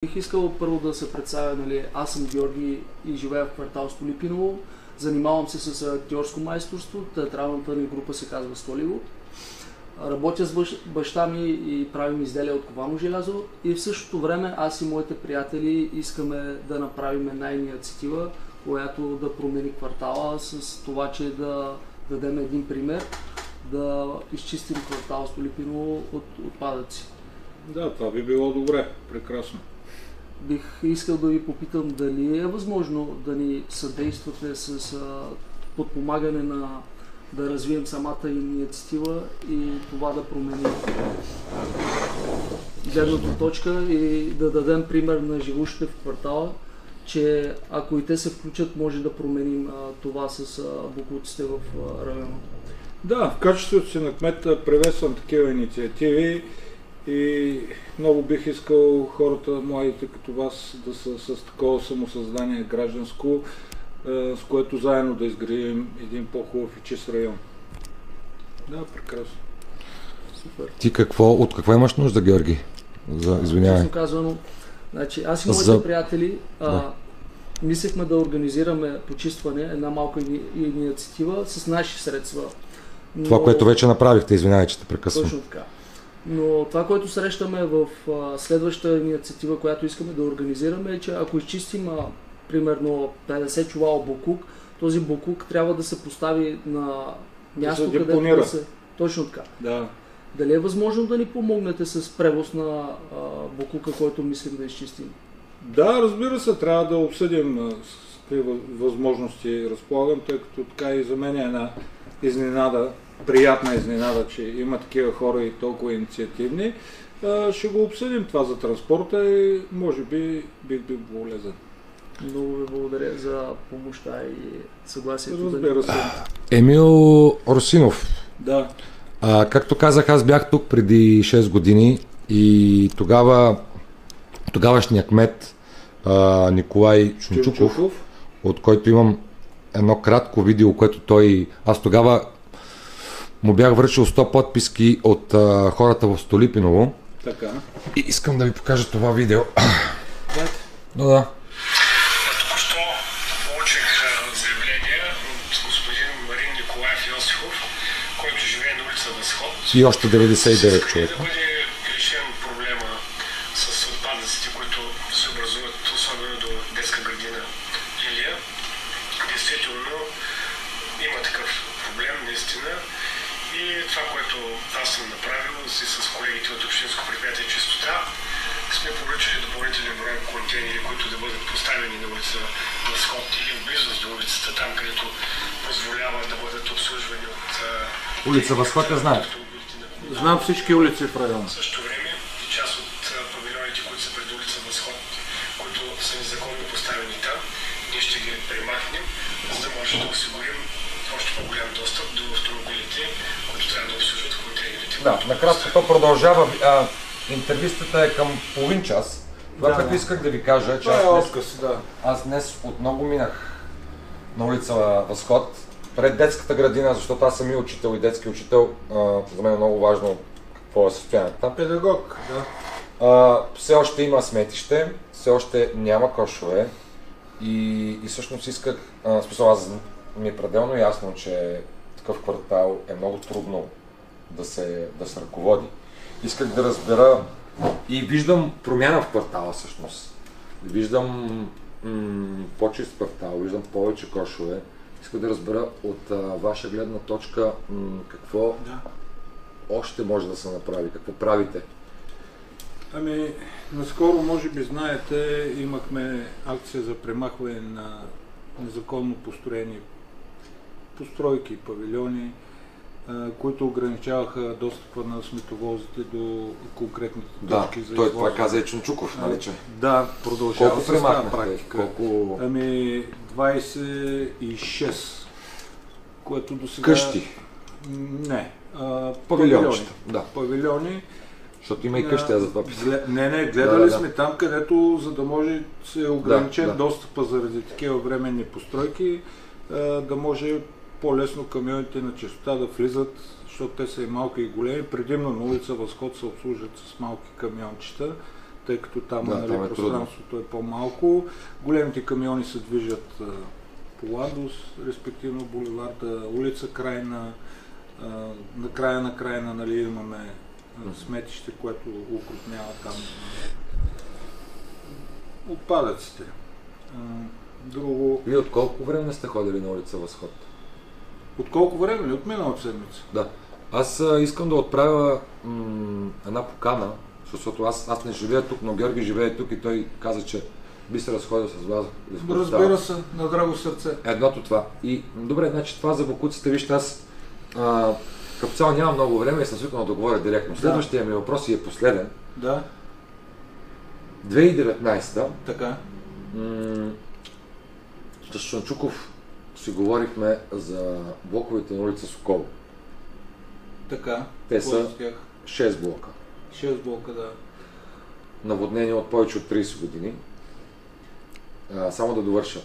Бих искал първо да се представя, нали, аз съм Георги и живея в квартал Столипиново. Занимавам се с актьорско майсторство, театралната ни група се казва Столивуд. Работя с баща ми и правим изделия от ковано желязо и в същото време аз и моите приятели искаме да направим една инициатива, която да промени квартала с това, че да дадем един пример, да изчистим квартал Столипиново от отпадъци. Да, това би било добре, прекрасно. Бих искал да ви попитам дали е възможно да ни съдействате с подпомагане да развием самата инициатива и това да промени гледната точка и да дадем пример на живущите в квартала, че ако и те се включат, може да променим това с боклуците в района. Да, в качеството си на кмета приветствам такива инициативи и много бих искал хората, младите като вас, да са с такова самосъзнание гражданско, с което заедно да изградим един по-хубав и чист район. Да, прекрасно. Супер. Ти от какво имаш нужда, Георги? Извинявай. Честно казано, значи, аз и моите приятели мислехме да организираме почистване, една малка инициатива с наши средства. Но... Това, което вече направихте, извинявай, че те прекъсвам. Точно така. Но това, което срещаме в следващата инициатива, която искаме да организираме, е, че ако изчистим примерно 50 чувала боклук, този боклук трябва да се постави на място, където да се... Точно така. Да. Дали е възможно да ни помогнете с превоз на боклука, който мислим да изчистим? Да, разбира се, трябва да обсъдим с какви възможности разполагам, тъй като така и за мен е една изненада, приятна изненада, че има такива хора и толкова инициативни. Ще го обсъдим това за транспорта и може би бих бил полезен. Много ви благодаря за помощта и съгласието. Разбира се. Емил Русинов. Да. Както казах, аз бях тук преди 6 години и тогавашният кмет Николай Чунчуков, от който имам едно кратко видео, което аз тогава му бях връчил 100 подписки от хората в Столипиново. Така. И искам да ви покажа това видео. Да. Току-що получих заявление от господин Марин Николаев Йосифов, който живее на улица Възход. И още 99 човека. Да бъде решен проблема с отпадъците, които се образуват, особено до детска градина Лилия. Действително има такъв проблем, наистина. И това, което аз съм направил и с колегите от Общинско предприятие Чистота, сме поръчали допълнителен брой контейнери, които да бъдат поставени на улица Възход или в близост до улицата, там където позволява да бъдат обслужвани от... Улица Възход я знаят. Знам всички улици в района. В същото време и част от павилионите, които са пред улица Възход, които са незаконно поставени там, ние ще ги премахнем, за да може да осигурим още по-голям достъп до автомобилите, които трябва да обслужват контейнерите. Да, накратко то продължава. Интервистата е към половин час. Това, което исках да ви кажа, че аз днес отново минах на улица Възход, пред детската градина, защото аз съм и учител и детски учител. За мен е много важно какво е състоянието. Педагог, да. Все още има сметище, все още няма кошове и всъщност исках, аз ми е пределно ясно, че такъв квартал е много трудно да се ръководи. Исках да разбера и виждам промяна в квартала всъщност. Виждам по-чист квартал, виждам повече кошове. Искам да разбера от ваша гледна точка какво още може да се направи, какво правите. Ами, наскоро, може би знаете, имахме акция за премахване на незаконно построени постройки, павилиони, които ограничаваха достъпа на сметовозите до конкретните точки за извозване. Това каза и Чунчуков, нали че? Да, продължава с тази практика. Колко... Ами 26, което до сега... Къщи? Не. Павилиончета. Да. Павилиони. Защото има и къщи, аз за това писам. Не, гледали сме там, където, за да може се ограничен достъпа заради такива временни постройки, да може по-лесно камионите на чистота да влизат, защото те са и малки и големи. Предимно на улица Възход се обслужват с малки камиончета, тъй като там, Да, там е пространството е по-малко. Големите камиони се движат по Ладос, респективно булеварда, улица Крайна, на крайна, нали, имаме сметище, което окрупнява там отпадъците. Друго... Вие от колко време сте ходили на улица Възход? От колко време? От миналата седмица. Да. Аз искам да отправя една покана, защото аз не живея тук, но Георги живее тук и той каза, че би се разходил с вас. Разбира се, на драго сърце. Едното това. И добре, значи това за бокуците, вижте, аз като цяло нямам много време и съм свикнал да говоря директно. Следващия ми въпрос и е последен. Да. 2019-та. Така. С Шанчуков си говорихме за блоковете на улица Сокол. Така. Те са 6 блока. 6 блока, да. Наводнение от повече от 30 години. Само да довърша.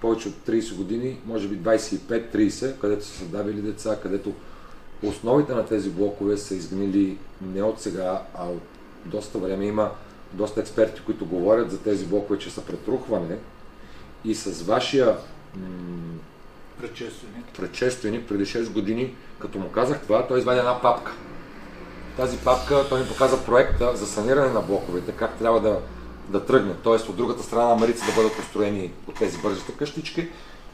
Повече от 30 години, може би 25-30, където са създавили деца, където основите на тези блокове са изгнили не от сега, а от доста време. Има доста експерти, които говорят за тези блокове, че са претрухване. И с вашия предшественик преди 6 години, като му казах това, той извади една папка. Тази папка той ми показа проекта за саниране на блоковете, как трябва да тръгне. Т.е. от другата страна на Марица да бъдат построени от тези бързите къщички.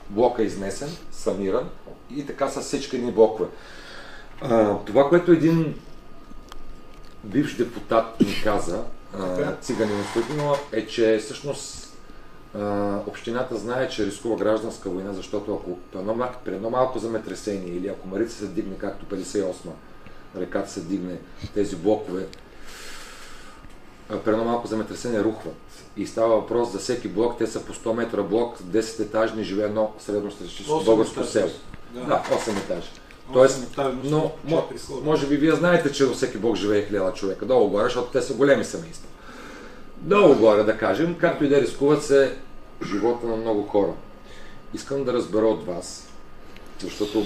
Блока е изнесен, саниран и така са всички едни блокове. Това, което един бивш депутат ми каза, циганин Стойкинова, е, че всъщност общината знае, че рискува гражданска война, защото ако при едно малко земетресение или ако Марица се дигне, както 58-ма реката се дигне, тези блокове, при едно малко земетресение рухват. И става въпрос за всеки блок, те са по 100 метра блок, 10 етажни, живее едно средностатистическо българско село. Да, 8 етажа. Тоест, но може би вие знаете, че във всеки блок живее 1000 човека, долу горе, защото те са големи семейства. Долу горе, да кажем, както и да рискуват се живота на много хора. Искам да разбера от вас, защото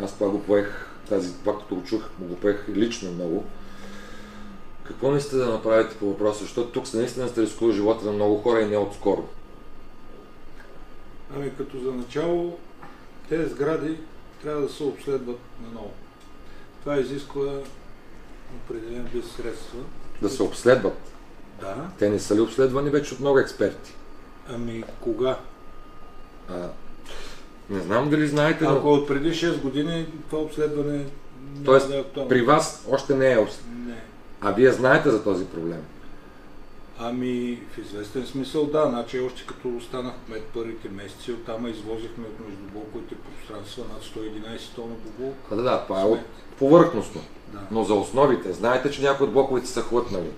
аз това го поех, това като го чух, го поех лично много. Какво мислите да направите по въпроса, защото тук наистина сте рискували живота на много хора и не отскоро? Ами като за начало, тези сгради трябва да се обследват наново. Това изисква определен вид средства. Да се обследват? Да. Те не са ли обследвани вече от много експерти? Ами кога? Не знам дали знаете, но... Ако от преди 6 години това обследване Тоест, да е актуално. при вас още не е обследване? Не. А вие знаете за този проблем? Ами в известен смисъл да, значи още като останах кмет първите месеци, оттам извозихме от междублоковите пространства над 111 тона по блок. Да, това е повърхностно. Да. Но за основите, знаете, че някои от блоковете са хлътнали.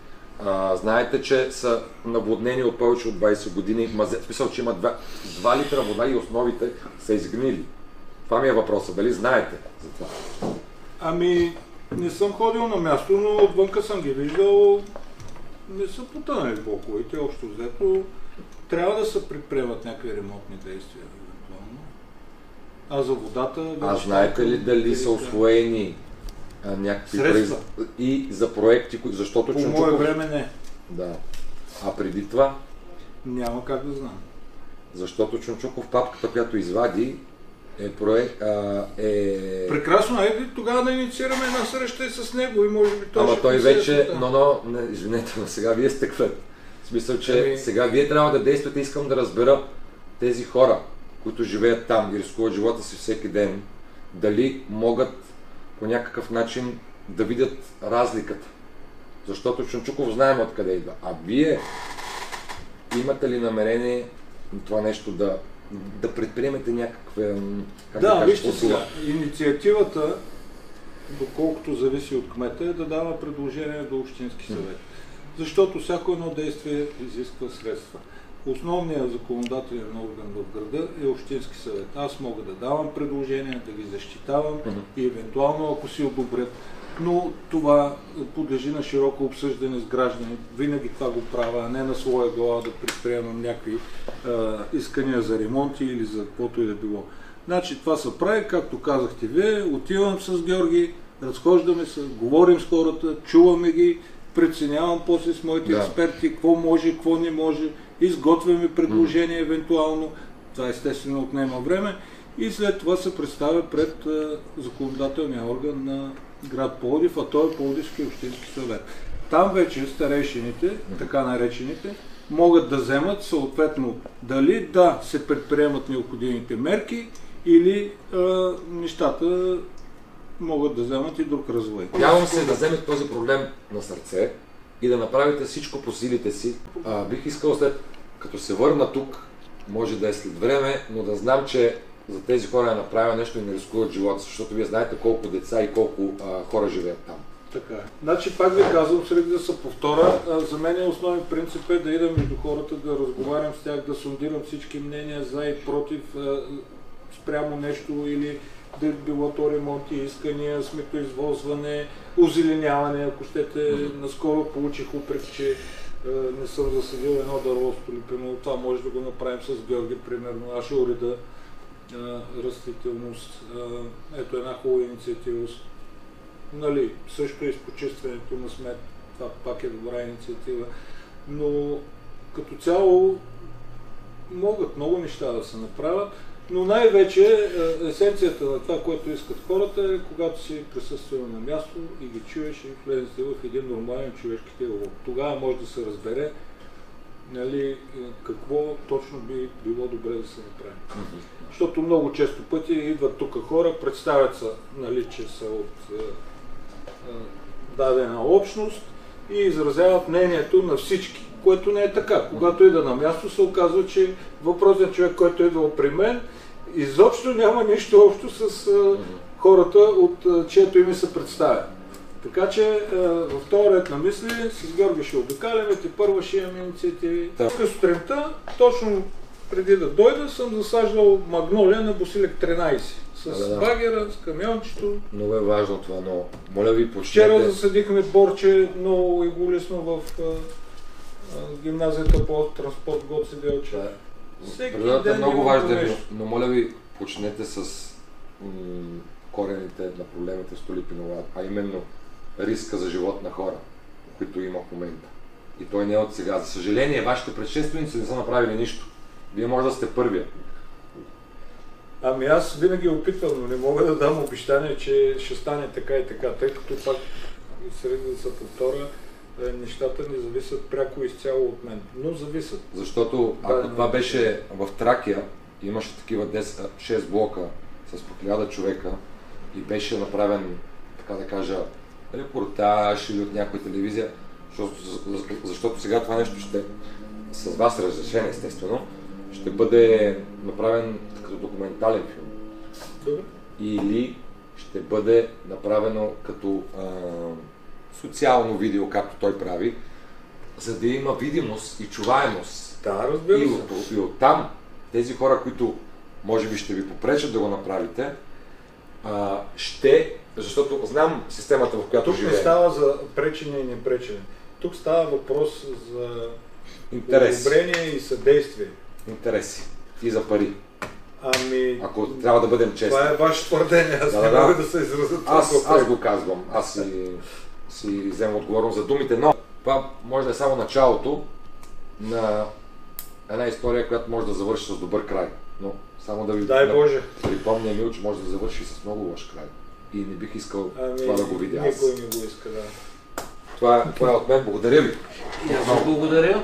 Знаете, че са наводнени от повече от 20 години. В смисъл, че има 2 литра вода и основите са изгнили. Това ми е въпросът. Дали знаете за това? Ами не съм ходил на място, но отвънка съм ги виждал. Не са потънали блоковете, общо взето. Трябва да се предприемат някакви ремонтни действия, евентуално. А за водата... А знаете ли дали са усвоени някакви средства и за проекти, защото по Чунчуков... мое време не. Да. А преди това? Няма как да знам. Защото Чунчуков папката, която извади, е проект... Прекрасно, айде тогава да инициираме една среща и с него и може би той той вече... Извинете, но сега вие сте квет. В смисъл, че сега вие трябва да действате. Искам да разбера тези хора, които живеят там и рискуват живота си всеки ден, дали могат по някакъв начин да видят разликата. Защото Чунчуков знаем откъде идва. А вие имате ли намерение това нещо да предприемете някаква... Вижте сега, инициативата, доколкото зависи от кмета, е да дава предложение до Общински съвет. Защото всяко едно действие изисква средства. Основният законодателен орган в града е Общински съвет. Аз мога да давам предложения, да ги защитавам и евентуално, ако си одобрят. Но това подлежи на широко обсъждане с граждани. Винаги това го правя, а не на своя глава да предприемам някакви искания за ремонти или за каквото и да било. Значи това се прави, както казахте вие, отивам с Георги, разхождаме се, говорим с хората, чуваме ги преценявам после с моите експерти какво може, какво не може, изготвяме предложение евентуално, това естествено отнема време и след това се представя пред законодателния орган на град Пловдив, а той е Пловдивски общински съвет. Там вече старейшините, така наречените, могат да вземат съответно дали да се предприемат необходимите мерки или нещата могат да вземат и друг развой. Надявам се да вземете този проблем на сърце и да направите всичко по силите си. Бих искал след като се върна тук, може да е след време, но да знам, че за тези хора е направя нещо и не рискуват живота, защото вие знаете колко деца и колко хора живеят там. Така е. Значи пак ви казвам, среди да се повторя, за мен основен принцип е да идам между хората, да разговарям с тях, да сондирам всички мнения за и против спрямо нещо или да било то ремонти, искания, сметоизвозване, озеленяване, ако щете. Наскоро получих упрек, че не съм засадил едно дърво в Столипиново. Това може да го направим с Георги, примерно. Аз ще уреда растителност. Ето една хубава инициатива. Нали, също и с почистването на смет. Това пак е добра инициатива. Но като цяло могат много неща да се направят. Но най-вече есенцията на това, което искат хората е, когато си присъствал на място и ги чуеш и влезете в един нормален човешки диалог. Тогава може да се разбере, нали, какво точно би било добре да се направи. Защото много често пъти идват тук хора, представят се, нали, че са от дадена общност и изразяват мнението на всички, което не е така. Когато ида на място, се оказва, че въпросният човек, който е идвал при мен, изобщо няма нищо общо с хората, от чието име се представя. Така че в този ред на мисли с Георги ще обикаляме, първа ще имаме инициативи. Тук сутринта, точно преди да дойда, съм засаждал магнолия на Босилек 13. С багера, с камиончето. Много е важно това, но моля ви почнете. Вчера засадихме борче, много и голесно в гимназията по транспорт Гоце Делчев. Природата е много важна, но моля ви почнете с корените на проблемите в Столипиново, а именно риска за живот на хора, които има в момента. И той не е от сега. За съжаление, вашите предшественици не са направили нищо. Вие може да сте първия. Ами аз винаги опитвам, но не мога да дам обещание, че ще стане така и така, тъй като пак среди да се повторя, нещата не зависят пряко изцяло от мен, но зависят. Защото ако това беше в Тракия, имаше такива 6 блока с по 1000 човека и беше направен, така да кажа, репортаж или от някоя телевизия, защото сега това нещо ще, с вас разрешение естествено, ще бъде направен като документален филм. Добре. Или ще бъде направено като социално видео, както той прави, за да има видимост и чуваемост. Да, разбира се. И оттам тези хора, които може би ще ви попречат да го направите, защото знам системата, в която живеем. Тук не става за пречене и непречене. Тук става въпрос за одобрение и съдействие. Интереси. И за пари. Ами... Ако трябва да бъдем честни. Това е ваше твърдение, аз не мога да се изразя това. Аз го казвам. Аз си вземам отговорност за думите, но това може да е само началото на една история, която може да завърши с добър край. Но само да ви припомня, Емил, че може да завърши с много лош край. И не бих искал това да го видя аз. Никой не го иска, да. Това е от мен. Благодаря ви. Аз благодаря.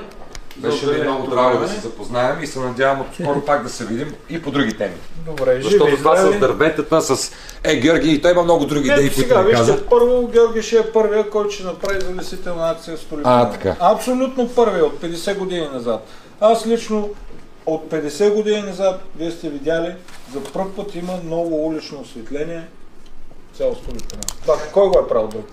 Беше ми много драго да се запознаем и се надявам скоро пак да се видим и по други теми. Добре, защото това с дърветата, с Георги, и той има много други идеи, които ми каза. Първо Георги ще е първия, който ще направи залесителна акция в Столипиново. Така. Абсолютно първия, от 50 години назад. Аз лично от 50 години назад, вие сте видяли, за първ път има ново улично осветление в цяло Столипиново. Кой го е правил друг?